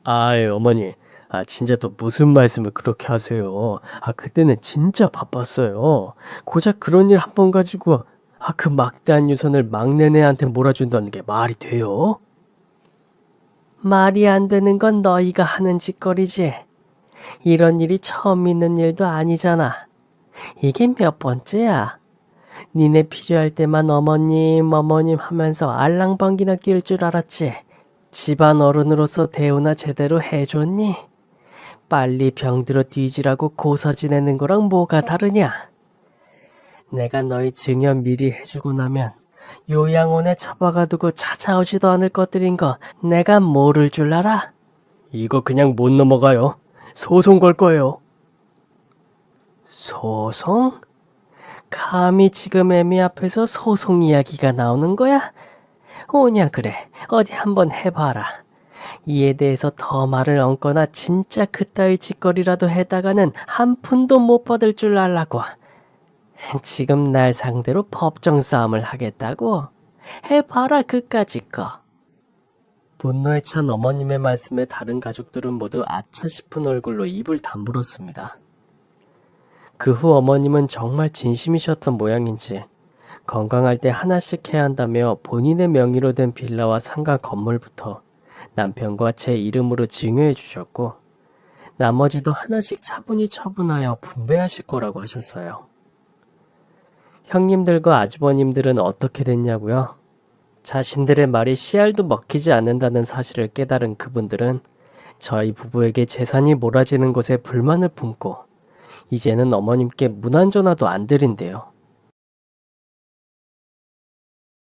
어머니, 진짜 또 무슨 말씀을 그렇게 하세요? 그때는 진짜 바빴어요. 고작 그런 일 한 번 가지고 그 막대한 유산을 막내네한테 몰아준다는 게 말이 돼요? 말이 안 되는 건 너희가 하는 짓거리지. 이런 일이 처음 있는 일도 아니잖아. 이게 몇 번째야? 니네 필요할 때만 어머님 하면서 알랑방귀나 낄 줄 알았지. 집안 어른으로서 대우나 제대로 해줬니? 빨리 병들어 뒤지라고 고사 지내는 거랑 뭐가 다르냐? 내가 너희 증여 미리 해주고 나면 요양원에 처박아 두고 찾아오지도 않을 것들인 거 내가 모를 줄 알아? 이거 그냥 못 넘어가요. 소송 걸 거예요. 소송? 감히 지금 애미 앞에서 소송 이야기가 나오는 거야? 오냐 그래. 어디 한번 해봐라. 이에 대해서 더 말을 얹거나 진짜 그따위 짓거리라도 해다가는 한 푼도 못 받을 줄 알라고. 지금 날 상대로 법정 싸움을 하겠다고? 해봐라 그까짓 거. 분노에 찬 어머님의 말씀에 다른 가족들은 모두 아차 싶은 얼굴로 입을 다물었습니다. 그 후 어머님은 정말 진심이셨던 모양인지 건강할 때 하나씩 해야 한다며 본인의 명의로 된 빌라와 상가 건물부터 남편과 제 이름으로 증여해 주셨고 나머지도 하나씩 차분히 처분하여 분배하실 거라고 하셨어요. 형님들과 아주버님들은 어떻게 됐냐고요? 자신들의 말이 씨알도 먹히지 않는다는 사실을 깨달은 그분들은 저희 부부에게 재산이 몰아지는 것에 불만을 품고 이제는 어머님께 문안전화도 안 드린대요.